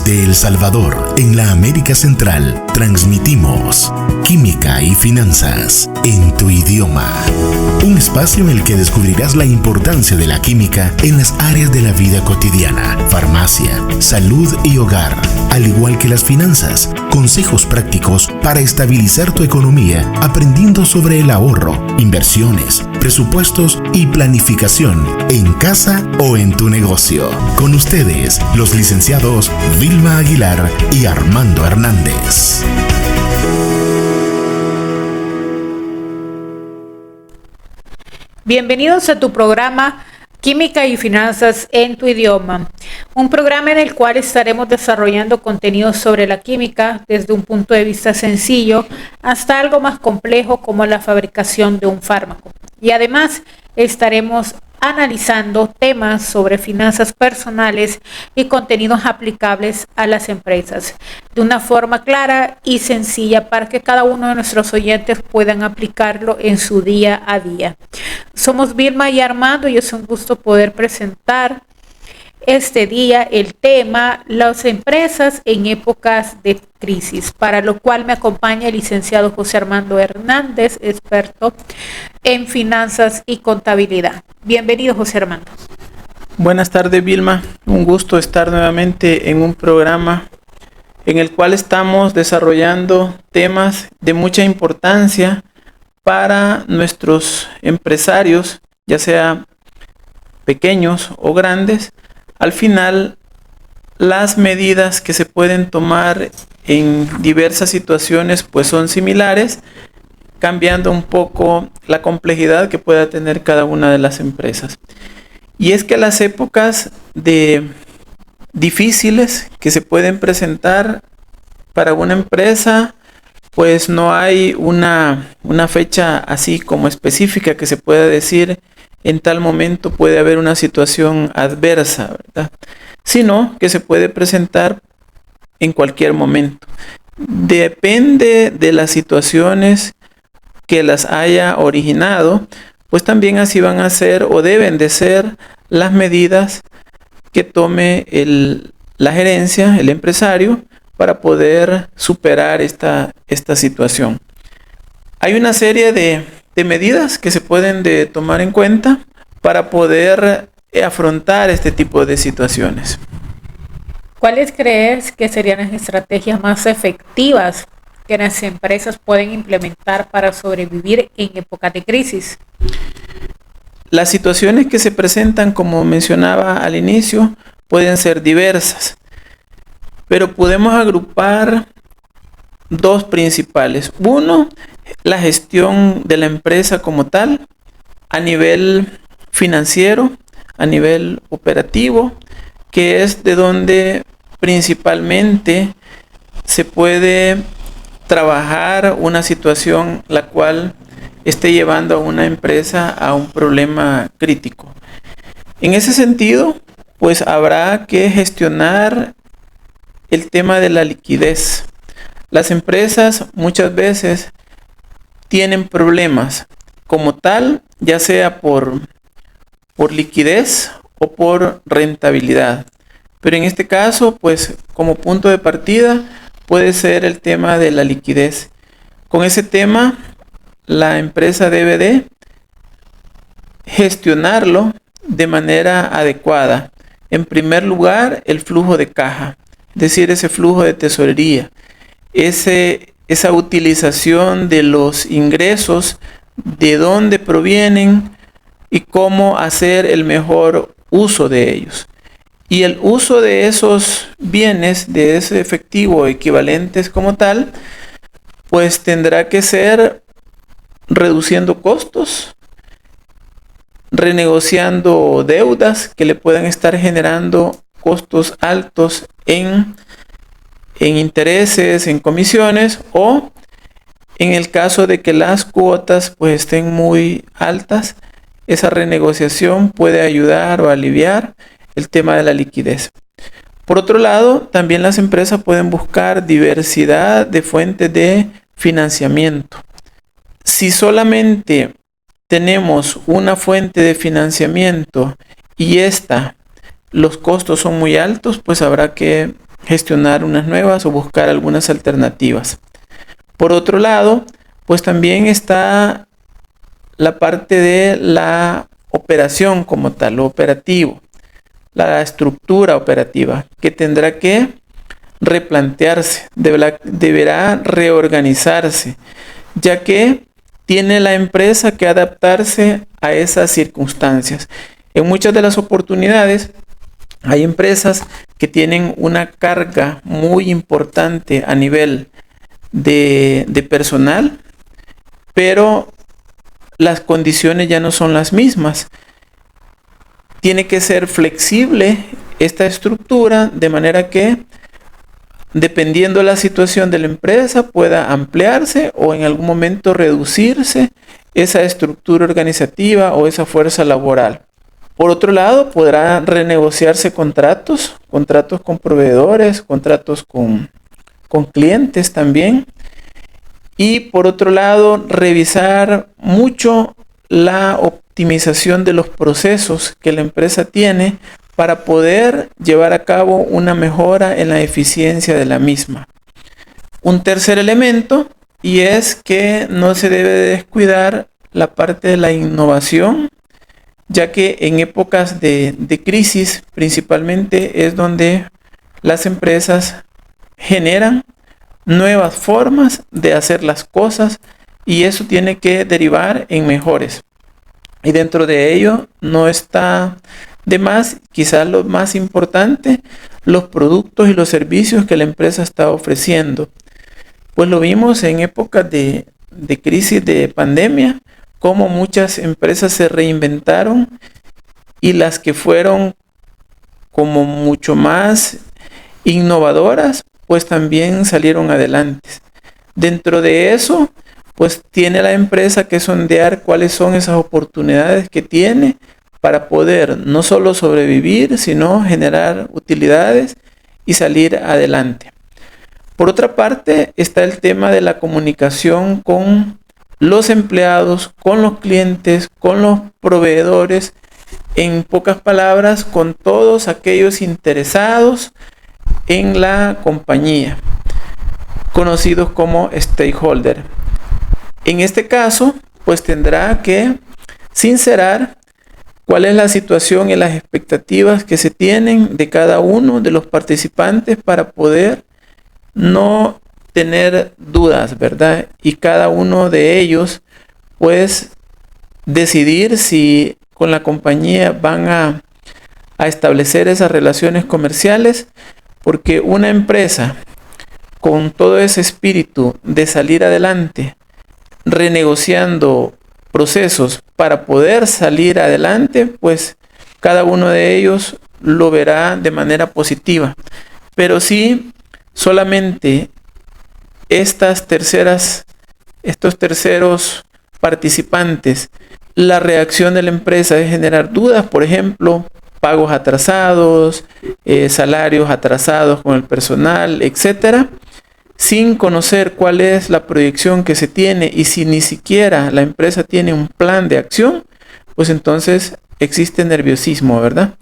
Desde El Salvador, en la América Central, transmitimos Química y Finanzas en tu idioma. Un espacio en el que descubrirás la importancia de la química en las áreas de la vida cotidiana, farmacia, salud y hogar, al igual que las finanzas. Consejos prácticos para estabilizar tu economía, aprendiendo sobre el ahorro, inversiones, presupuestos y planificación en casa o en tu negocio. Con ustedes, los licenciados Vilma Aguilar y Armando Hernández. Bienvenidos a tu programa Química y Finanzas en tu idioma, un programa en el cual estaremos desarrollando contenidos sobre la química desde un punto de vista sencillo hasta algo más complejo como la fabricación de un fármaco. Y además estaremos analizando temas sobre finanzas personales y contenidos aplicables a las empresas de una forma clara y sencilla para que cada uno de nuestros oyentes puedan aplicarlo en su día a día. Somos Vilma y Armando y es un gusto poder presentar este día el tema las empresas en épocas de crisis, para lo cual me acompaña el licenciado José Armando Hernández, experto en finanzas y contabilidad. Bienvenido, José Armando. Buenas tardes, Vilma. Un gusto estar nuevamente en un programa en el cual estamos desarrollando temas de mucha importancia para nuestros empresarios, ya sea pequeños o grandes. Al final, las medidas que se pueden tomar en diversas situaciones pues son similares, cambiando un poco la complejidad que pueda tener cada una de las empresas. Y es que las épocas difíciles que se pueden presentar para una empresa, pues no hay una fecha así como específica que se pueda decir en tal momento puede haber una situación adversa, ¿verdad? Sino que se puede presentar en cualquier momento. Depende de las situaciones que las haya originado, pues también así van a ser o deben de ser las medidas que tome la gerencia, el empresario, para poder superar esta situación. Hay una serie de medidas que se pueden tomar en cuenta para poder afrontar este tipo de situaciones. ¿Cuáles crees que serían las estrategias más efectivas que las empresas pueden implementar para sobrevivir en épocas de crisis? Las situaciones que se presentan, como mencionaba al inicio, pueden ser diversas, pero podemos agrupar dos principales. Uno, la gestión de la empresa como tal, a nivel financiero, a nivel operativo, que es de donde principalmente se puede trabajar una situación la cual esté llevando a una empresa a un problema crítico. En ese sentido, pues habrá que gestionar el tema de la liquidez. Las empresas muchas veces tienen problemas como tal, ya sea por liquidez o por rentabilidad. Pero en este caso, pues como punto de partida puede ser el tema de la liquidez. Con ese tema, la empresa debe de gestionarlo de manera adecuada. En primer lugar, el flujo de caja, es decir, ese flujo de tesorería, esa utilización de los ingresos, de dónde provienen y cómo hacer el mejor uso de ellos. Y el uso de esos bienes, de ese efectivo equivalentes como tal, pues tendrá que ser reduciendo costos, renegociando deudas que le puedan estar generando costos altos en intereses, en comisiones, o en el caso de que las cuotas pues estén muy altas, esa renegociación puede ayudar o aliviar el tema de la liquidez. Por otro lado, también las empresas pueden buscar diversidad de fuentes de financiamiento. Si solamente tenemos una fuente de financiamiento y los costos son muy altos, pues habrá que gestionar unas nuevas o buscar algunas alternativas. Por otro lado, pues también está la parte de la operación como tal, lo operativo, la estructura operativa, que tendrá que replantearse, deberá reorganizarse, ya que tiene la empresa que adaptarse a esas circunstancias. En muchas de las oportunidades hay empresas que tienen una carga muy importante a nivel de personal, pero las condiciones ya no son las mismas. Tiene que ser flexible esta estructura de manera que, dependiendo de la situación de la empresa, pueda ampliarse o en algún momento reducirse esa estructura organizativa o esa fuerza laboral. Por otro lado, podrá renegociarse contratos con proveedores, contratos con clientes también. Y por otro lado, revisar mucho la optimización de los procesos que la empresa tiene para poder llevar a cabo una mejora en la eficiencia de la misma. Un tercer elemento, y es que no se debe descuidar la parte de la innovación, ya que en épocas de crisis principalmente es donde las empresas generan nuevas formas de hacer las cosas y eso tiene que derivar en mejores. Y dentro de ello no está de más, quizás lo más importante, los productos y los servicios que la empresa está ofreciendo. Pues lo vimos en épocas de crisis de pandemia, cómo muchas empresas se reinventaron y las que fueron como mucho más innovadoras, pues también salieron adelante. Dentro de eso, pues tiene la empresa que sondear cuáles son esas oportunidades que tiene para poder no solo sobrevivir, sino generar utilidades y salir adelante. Por otra parte, está el tema de la comunicación con los empleados, con los clientes, con los proveedores, en pocas palabras, con todos aquellos interesados en la compañía, conocidos como stakeholder. En este caso, pues tendrá que sincerar cuál es la situación y las expectativas que se tienen de cada uno de los participantes para poder no tener dudas, ¿verdad? Y cada uno de ellos, pues, decidir si con la compañía van a establecer esas relaciones comerciales, porque una empresa con todo ese espíritu de salir adelante, renegociando procesos para poder salir adelante, pues cada uno de ellos lo verá de manera positiva. Pero si solamente estos terceros participantes, la reacción de la empresa es generar dudas, por ejemplo, pagos atrasados, salarios atrasados con el personal, etcétera, sin conocer cuál es la proyección que se tiene y si ni siquiera la empresa tiene un plan de acción, pues entonces existe nerviosismo, ¿verdad?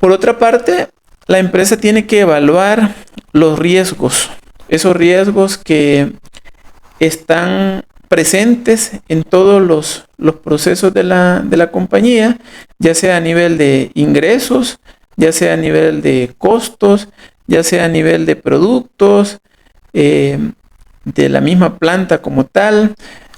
Por otra parte, la empresa tiene que evaluar los riesgos, esos riesgos que están presentes en todos los procesos de la compañía, ya sea a nivel de ingresos, ya sea a nivel de costos, ya sea a nivel de productos, de la misma planta como tal,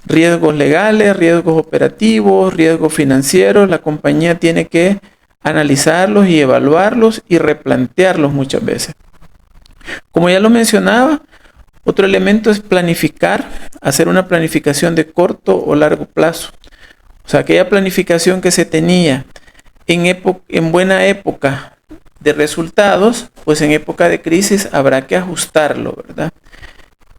riesgos legales, riesgos operativos, riesgos financieros. La compañía tiene que analizarlos y evaluarlos y replantearlos muchas veces. Como ya lo mencionaba, otro elemento es planificar, hacer una planificación de corto o largo plazo. O sea, aquella planificación que se tenía en buena época de resultados, pues en época de crisis habrá que ajustarlo, ¿verdad?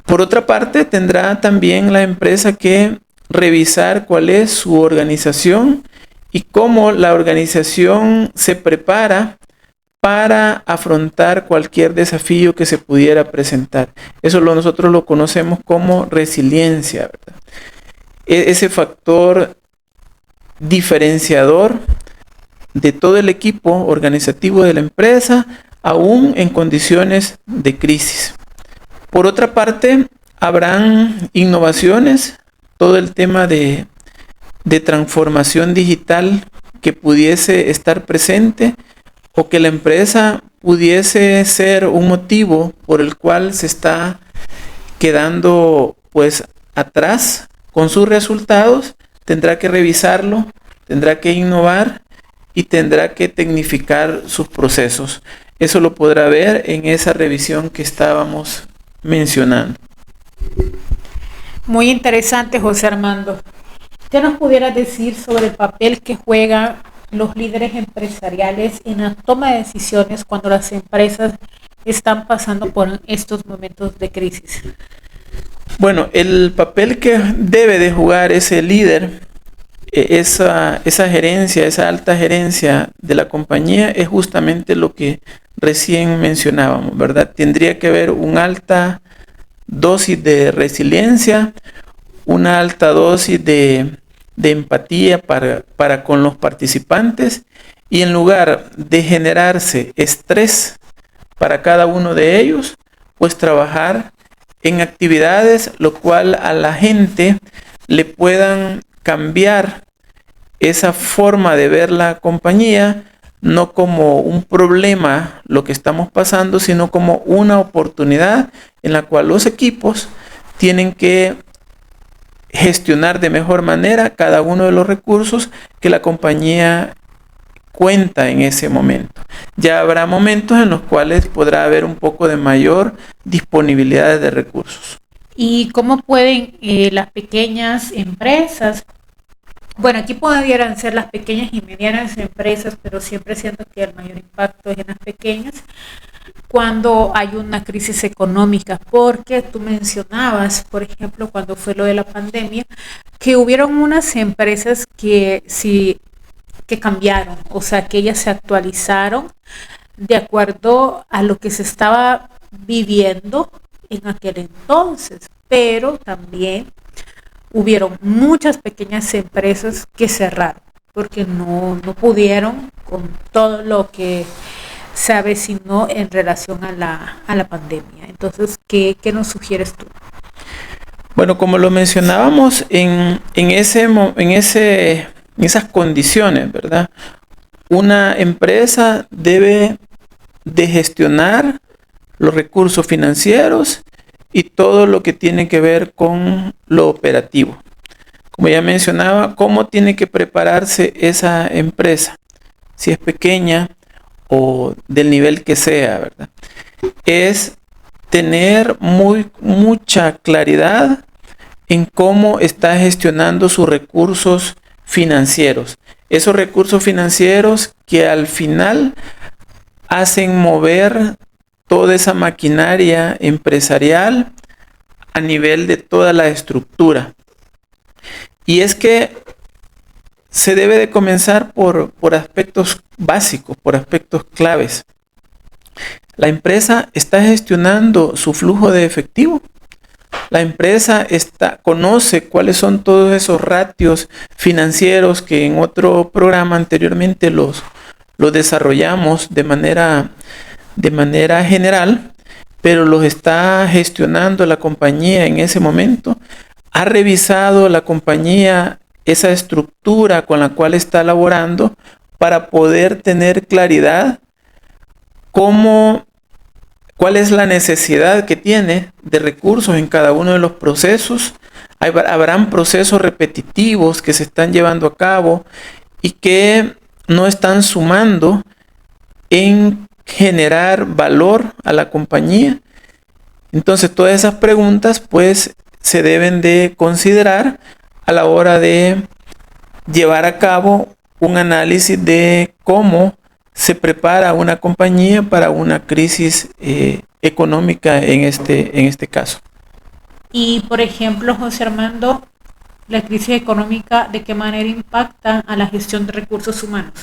Por otra parte, tendrá también la empresa que revisar cuál es su organización y cómo la organización se prepara para afrontar cualquier desafío que se pudiera presentar. Eso nosotros lo conocemos como resiliencia, ¿verdad? Ese factor diferenciador de todo el equipo organizativo de la empresa aún en condiciones de crisis. Por otra parte, habrán innovaciones, todo el tema de transformación digital que pudiese estar presente, o que la empresa pudiese ser un motivo por el cual se está quedando pues atrás con sus resultados. Tendrá que revisarlo, tendrá que innovar y tendrá que tecnificar sus procesos. Eso lo podrá ver en esa revisión que estábamos mencionando. Muy interesante, José Armando. ¿Qué nos pudieras decir sobre el papel que juegan los líderes empresariales en la toma de decisiones cuando las empresas están pasando por estos momentos de crisis? Bueno, el papel que debe de jugar ese líder, esa gerencia, esa alta gerencia de la compañía, es justamente lo que recién mencionábamos, ¿verdad? Tendría que haber una alta dosis de resiliencia, una alta dosis de empatía para con los participantes, y en lugar de generarse estrés para cada uno de ellos, pues trabajar en actividades lo cual a la gente le puedan cambiar esa forma de ver la compañía, no como un problema lo que estamos pasando, sino como una oportunidad en la cual los equipos tienen que gestionar de mejor manera cada uno de los recursos que la compañía cuenta en ese momento. Ya habrá momentos en los cuales podrá haber un poco de mayor disponibilidad de recursos. ¿Y cómo pueden las pequeñas empresas? Bueno, aquí pudieran ser las pequeñas y medianas empresas, pero siempre siento que el mayor impacto es en las pequeñas cuando hay una crisis económica, porque tú mencionabas, por ejemplo, cuando fue lo de la pandemia, que hubieron unas empresas que cambiaron, o sea, que ellas se actualizaron de acuerdo a lo que se estaba viviendo en aquel entonces, pero también hubieron muchas pequeñas empresas que cerraron porque no pudieron con todo lo que se avecinó en relación a la pandemia. Entonces, ¿qué nos sugieres tú? Bueno, como lo mencionábamos en esas condiciones, ¿verdad? Una empresa debe de gestionar los recursos financieros y todo lo que tiene que ver con lo operativo. Como ya mencionaba, ¿cómo tiene que prepararse esa empresa? Si es pequeña o del nivel que sea, ¿verdad? Es tener mucha claridad en cómo está gestionando sus recursos financieros. Esos recursos financieros que al final hacen mover toda esa maquinaria empresarial a nivel de toda la estructura. Y es que se debe de comenzar por aspectos básicos, por aspectos claves. La empresa está gestionando su flujo de efectivo. La empresa conoce cuáles son todos esos ratios financieros que en otro programa anteriormente los desarrollamos de manera general, pero los está gestionando la compañía en ese momento. Ha revisado la compañía esa estructura con la cual está laborando para poder tener claridad cuál es la necesidad que tiene de recursos en cada uno de los procesos. Habrán procesos repetitivos que se están llevando a cabo y que no están sumando en generar valor a la compañía. Entonces, todas esas preguntas pues se deben de considerar a la hora de llevar a cabo un análisis de cómo se prepara una compañía para una crisis económica en este caso. Y, por ejemplo, José Armando, la crisis económica, ¿de qué manera impacta a la gestión de recursos humanos?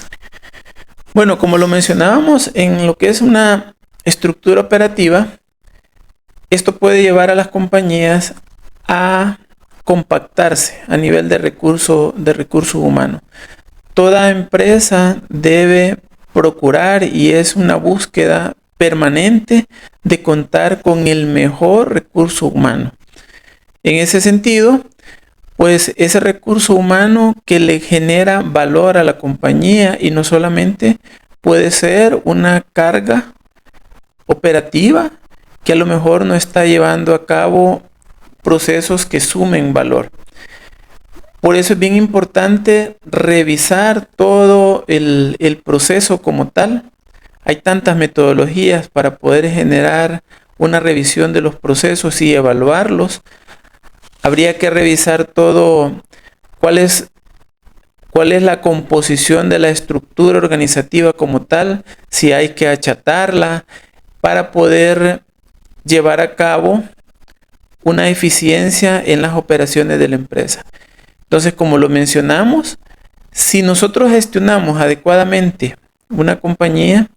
Bueno, como lo mencionábamos, en lo que es una estructura operativa, esto puede llevar a las compañías a compactarse a nivel de recurso humano. Toda empresa debe procurar, y es una búsqueda permanente de contar con el mejor recurso humano. En ese sentido, pues ese recurso humano que le genera valor a la compañía y no solamente puede ser una carga operativa que a lo mejor no está llevando a cabo procesos que sumen valor. Por eso es bien importante revisar todo el proceso como tal. Hay tantas metodologías para poder generar una revisión de los procesos y evaluarlos. Habría que revisar todo, cuál es la composición de la estructura organizativa como tal, si hay que achatarla para poder llevar a cabo una eficiencia en las operaciones de la empresa. Entonces, como lo mencionamos, si nosotros gestionamos adecuadamente una compañía,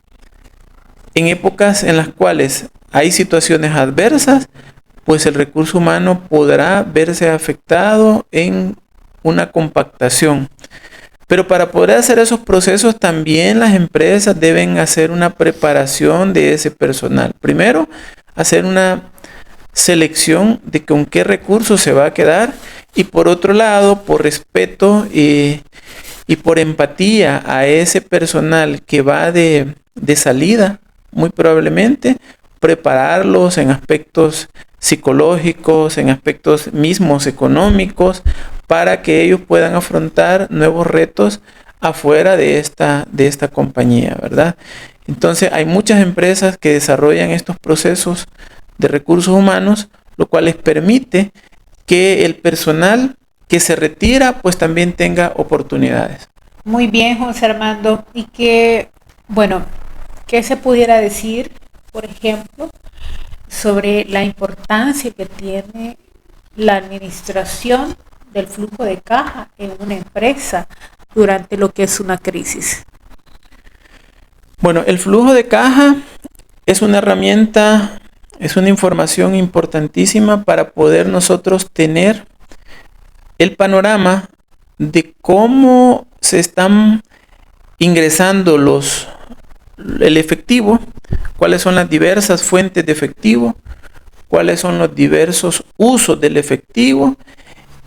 en épocas en las cuales hay situaciones adversas, pues el recurso humano podrá verse afectado en una compactación. Pero para poder hacer esos procesos, también las empresas deben hacer una preparación de ese personal. Primero, hacer una selección de con qué recursos se va a quedar, y por otro lado, por respeto y por empatía a ese personal que va de salida, muy probablemente prepararlos en aspectos psicológicos, en aspectos mismos económicos, para que ellos puedan afrontar nuevos retos afuera de esta compañía, ¿verdad? Entonces hay muchas empresas que desarrollan estos procesos de recursos humanos, lo cual les permite que el personal que se retira pues también tenga oportunidades. Muy bien, José Armando. Y que, bueno, ¿qué se pudiera decir, por ejemplo, sobre la importancia que tiene la administración del flujo de caja en una empresa durante lo que es una crisis? Bueno, el flujo de caja es una herramienta, es una información importantísima para poder nosotros tener el panorama de cómo se están ingresando el efectivo, cuáles son las diversas fuentes de efectivo, cuáles son los diversos usos del efectivo,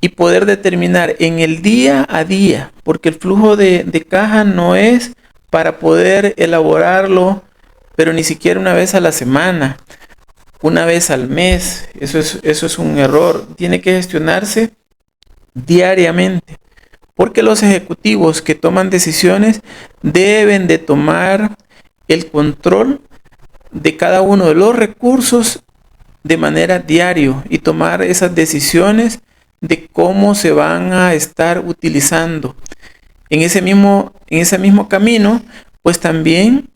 y poder determinar en el día a día, porque el flujo de caja no es para poder elaborarlo, pero ni siquiera una vez a la semana, una vez al mes. Eso es un error. Tiene que gestionarse diariamente, porque los ejecutivos que toman decisiones deben de tomar el control de cada uno de los recursos de manera diaria y tomar esas decisiones de cómo se van a estar utilizando. En ese mismo camino, pues también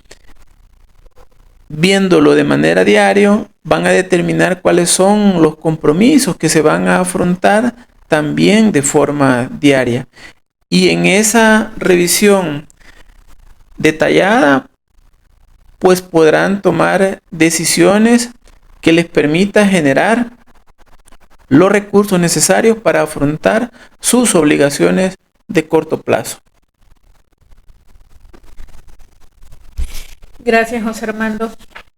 viéndolo de manera diaria, van a determinar cuáles son los compromisos que se van a afrontar también de forma diaria. Y en esa revisión detallada, pues podrán tomar decisiones que les permita generar los recursos necesarios para afrontar sus obligaciones de corto plazo. Gracias, José Armando.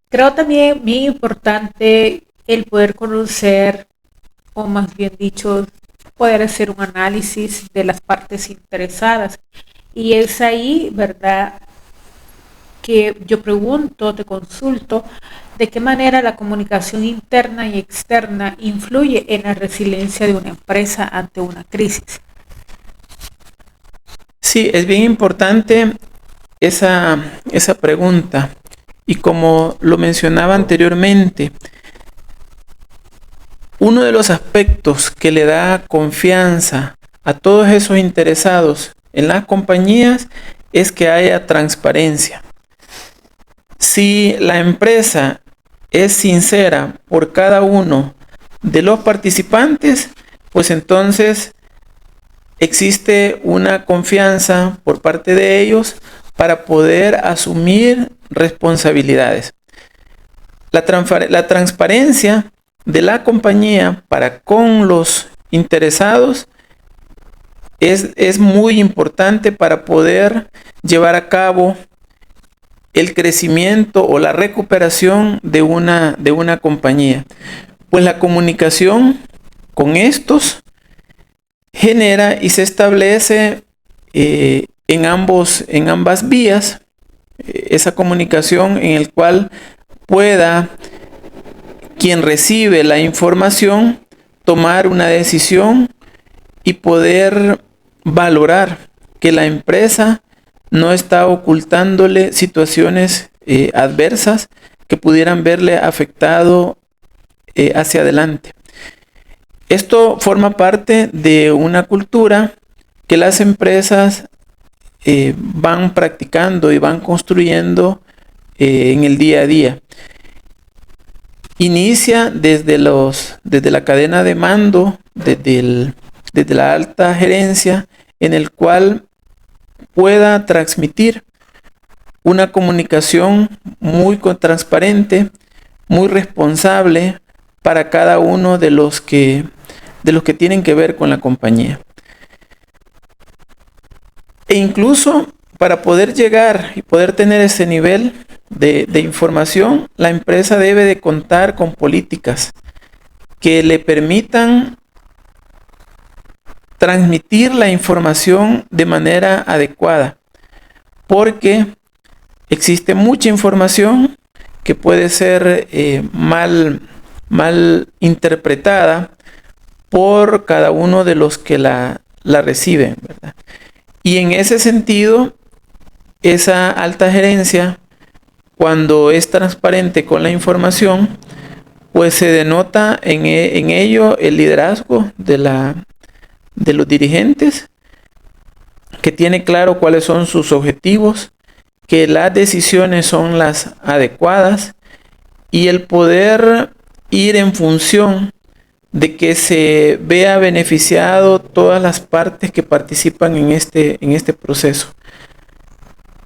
Creo también muy importante el poder conocer, o más bien dicho, poder hacer un análisis de las partes interesadas. Y es ahí, ¿verdad?, que yo pregunto, te consulto, de qué manera la comunicación interna y externa influye en la resiliencia de una empresa ante una crisis. Sí, es bien importante esa pregunta. Y como lo mencionaba anteriormente, uno de los aspectos que le da confianza a todos esos interesados en las compañías es que haya transparencia. Si la empresa es sincera por cada uno de los participantes, pues entonces existe una confianza por parte de ellos para poder asumir responsabilidades. La transparencia de la compañía para con los interesados es muy importante para poder llevar a cabo el crecimiento o la recuperación de una compañía. Pues la comunicación con estos genera y se establece en ambas vías esa comunicación en el cual pueda quien recibe la información tomar una decisión y poder valorar que la empresa no está ocultándole situaciones adversas que pudieran verle afectado hacia adelante. Esto forma parte de una cultura que las empresas van practicando y van construyendo en el día a día. Inicia desde la cadena de mando, desde la alta gerencia, en el cual pueda transmitir una comunicación muy transparente, muy responsable para cada uno de los que tienen que ver con la compañía. E incluso para poder llegar y poder tener ese nivel de información, la empresa debe de contar con políticas que le permitan transmitir la información de manera adecuada, porque existe mucha información que puede ser mal interpretada por cada uno de los que la reciben, ¿verdad? Y en ese sentido, esa alta gerencia, cuando es transparente con la información, pues se denota en ello el liderazgo de los dirigentes, que tiene claro cuáles son sus objetivos, que las decisiones son las adecuadas y el poder ir en función de que se vea beneficiado todas las partes que participan en este proceso.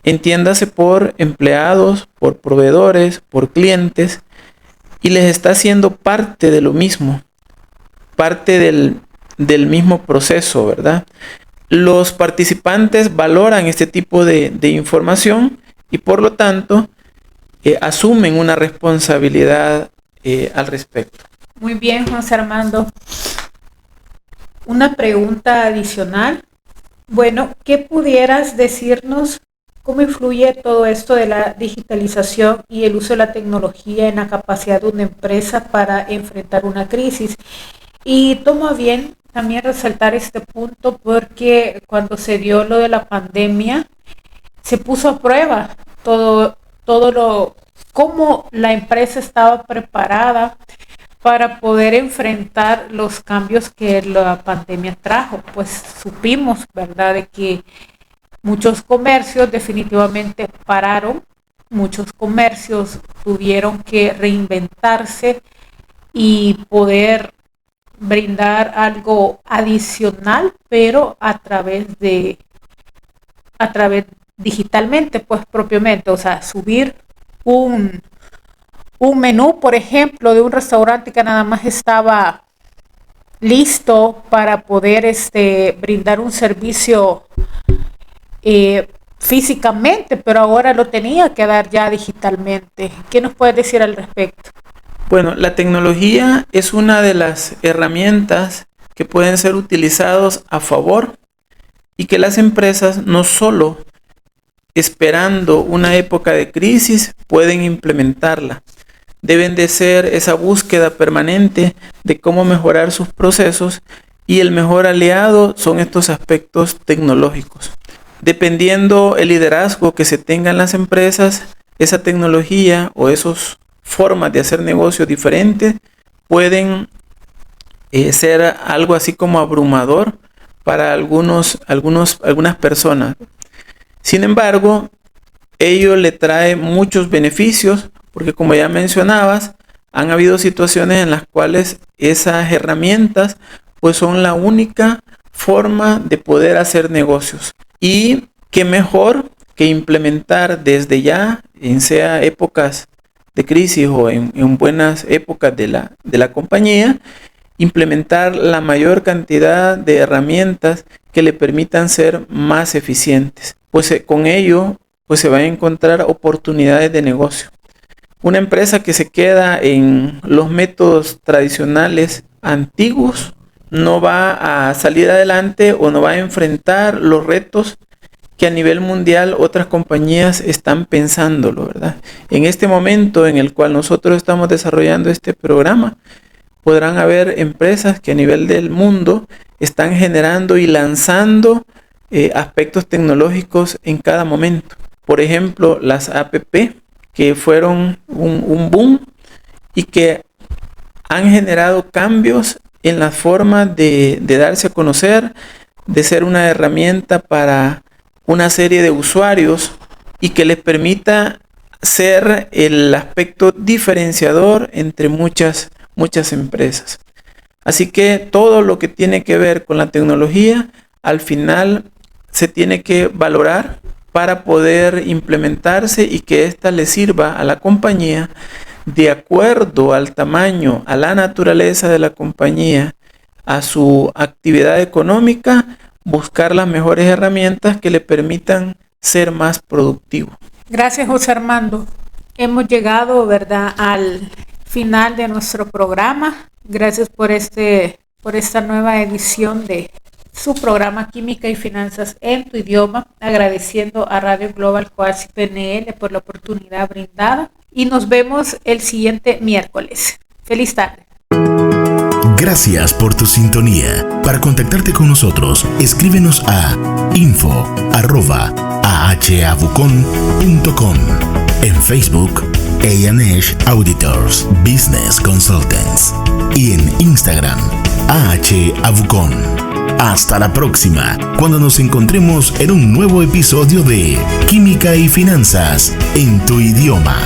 Entiéndase por empleados, por proveedores, por clientes, y les está haciendo parte de lo mismo, parte del mismo proceso, ¿verdad? Los participantes valoran este tipo de información y por lo tanto asumen una responsabilidad al respecto. Muy bien, José Armando. Una pregunta adicional. Bueno, ¿qué pudieras decirnos? ¿Cómo influye todo esto de la digitalización y el uso de la tecnología en la capacidad de una empresa para enfrentar una crisis? Y tomo bien también resaltar este punto porque cuando se dio lo de la pandemia, se puso a prueba cómo la empresa estaba preparada para poder enfrentar los cambios que la pandemia trajo. Pues supimos, ¿verdad?, de que muchos comercios definitivamente pararon, muchos comercios tuvieron que reinventarse y poder brindar algo adicional, pero a través digitalmente, pues propiamente, o sea, subir un menú, por ejemplo, de un restaurante que nada más estaba listo para poder brindar un servicio físicamente, pero ahora lo tenía que dar ya digitalmente. ¿Qué nos puedes decir al respecto? Bueno, la tecnología es una de las herramientas que pueden ser utilizados a favor y que las empresas no solo esperando una época de crisis pueden implementarla. Deben de ser esa búsqueda permanente de cómo mejorar sus procesos y el mejor aliado son estos aspectos tecnológicos. Dependiendo el liderazgo que se tenga en las empresas, esa tecnología o esas formas de hacer negocios diferentes pueden ser algo así como abrumador para algunas personas. Sin embargo, ello le trae muchos beneficios porque, como ya mencionabas, han habido situaciones en las cuales esas herramientas pues son la única forma de poder hacer negocios. Y qué mejor que implementar desde ya, en sea épocas de crisis o en buenas épocas de la compañía, implementar la mayor cantidad de herramientas que le permitan ser más eficientes. Pues con ello pues se van a encontrar oportunidades de negocio. Una empresa que se queda en los métodos tradicionales antiguos no va a salir adelante o no va a enfrentar los retos que a nivel mundial otras compañías están pensándolo, ¿verdad? En este momento en el cual nosotros estamos desarrollando este programa, podrán haber empresas que a nivel del mundo están generando y lanzando aspectos tecnológicos en cada momento. Por ejemplo, las APP, que fueron un boom y que han generado cambios en la forma de darse a conocer, de ser una herramienta para una serie de usuarios y que les permita ser el aspecto diferenciador entre muchas empresas. Así que todo lo que tiene que ver con la tecnología, al final se tiene que valorar para poder implementarse y que ésta le sirva a la compañía de acuerdo al tamaño, a la naturaleza de la compañía, a su actividad económica, buscar las mejores herramientas que le permitan ser más productivo. Gracias, José Armando. Hemos llegado, ¿verdad?, al final de nuestro programa. Gracias por esta nueva edición de su programa Química y Finanzas en tu idioma, agradeciendo a Radio Global Coast PNL por la oportunidad brindada y nos vemos el siguiente miércoles. Feliz tarde. Gracias por tu sintonía. Para contactarte con nosotros, escríbenos a info@ahavucon.com, en Facebook A&H Auditors Business Consultants y en Instagram AHAvucon. Hasta la próxima, cuando nos encontremos en un nuevo episodio de Química y Finanzas en tu idioma.